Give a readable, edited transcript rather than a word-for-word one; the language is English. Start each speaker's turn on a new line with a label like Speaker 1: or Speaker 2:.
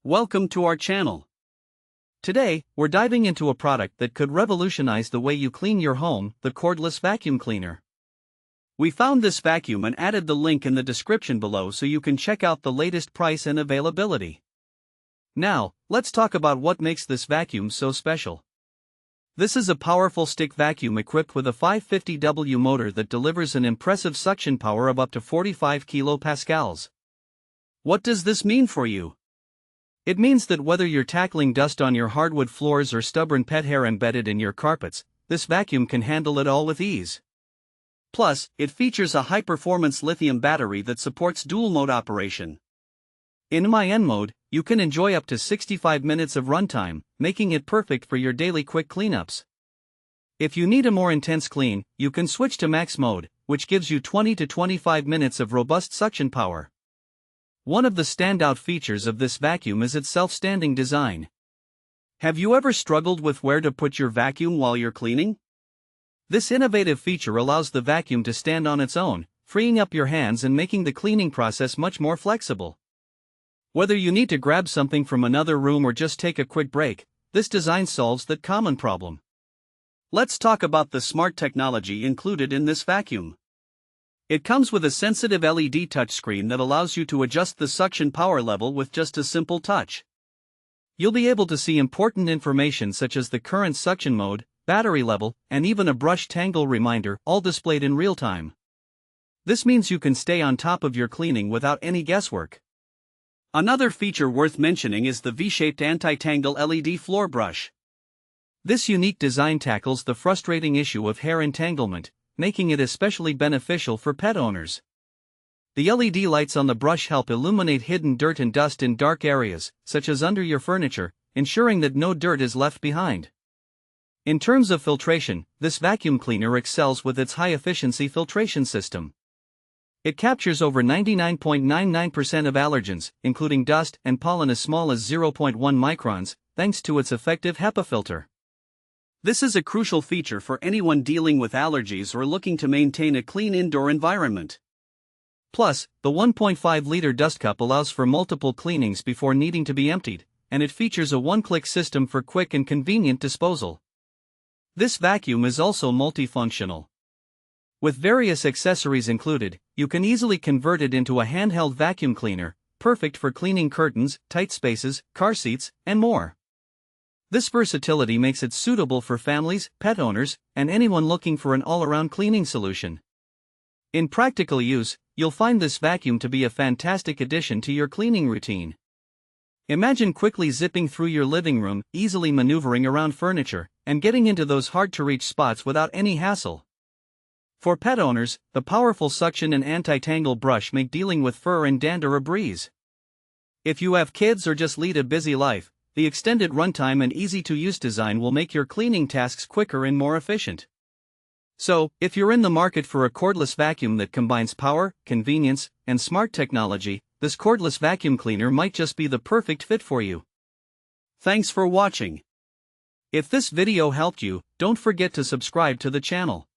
Speaker 1: Welcome to our channel. Today, we're diving into a product that could revolutionize the way you clean your home, the cordless vacuum cleaner. We found this vacuum and added the link in the description below so you can check out the latest price and availability. Now, let's talk about what makes this vacuum so special. This is a powerful stick vacuum equipped with a 550W motor that delivers an impressive suction power of up to 45 kilopascals. What does this mean for you? It means that whether you're tackling dust on your hardwood floors or stubborn pet hair embedded in your carpets, this vacuum can handle it all with ease. Plus, it features a high-performance lithium battery that supports dual-mode operation. In N mode, you can enjoy up to 65 minutes of runtime, making it perfect for your daily quick cleanups. If you need a more intense clean, you can switch to max mode, which gives you 20 to 25 minutes of robust suction power. One of the standout features of this vacuum is its self-standing design. Have you ever struggled with where to put your vacuum while you're cleaning? This innovative feature allows the vacuum to stand on its own, freeing up your hands and making the cleaning process much more flexible. Whether you need to grab something from another room or just take a quick break, this design solves that common problem. Let's talk about the smart technology included in this vacuum. It comes with a sensitive LED touchscreen that allows you to adjust the suction power level with just a simple touch. You'll be able to see important information such as the current suction mode, battery level, and even a brush tangle reminder, all displayed in real time. This means you can stay on top of your cleaning without any guesswork. Another feature worth mentioning is the V-shaped anti-tangle LED floor brush. This unique design tackles the frustrating issue of hair entanglement, making it especially beneficial for pet owners. The LED lights on the brush help illuminate hidden dirt and dust in dark areas, such as under your furniture, ensuring that no dirt is left behind. In terms of filtration, this vacuum cleaner excels with its high-efficiency filtration system. It captures over 99.99% of allergens, including dust and pollen as small as 0.1 microns, thanks to its effective HEPA filter. This is a crucial feature for anyone dealing with allergies or looking to maintain a clean indoor environment. Plus, the 1.5-liter dust cup allows for multiple cleanings before needing to be emptied, and it features a one-click system for quick and convenient disposal. This vacuum is also multifunctional. With various accessories included, you can easily convert it into a handheld vacuum cleaner, perfect for cleaning curtains, tight spaces, car seats, and more. This versatility makes it suitable for families, pet owners, and anyone looking for an all-around cleaning solution. In practical use, you'll find this vacuum to be a fantastic addition to your cleaning routine. Imagine quickly zipping through your living room, easily maneuvering around furniture, and getting into those hard-to-reach spots without any hassle. For pet owners, the powerful suction and anti-tangle brush make dealing with fur and dander a breeze. If you have kids or just lead a busy life, the extended runtime and easy-to-use design will make your cleaning tasks quicker and more efficient. So, if you're in the market for a cordless vacuum that combines power, convenience, and smart technology, this cordless vacuum cleaner might just be the perfect fit for you. Thanks for watching. If this video helped you, don't forget to subscribe to the channel.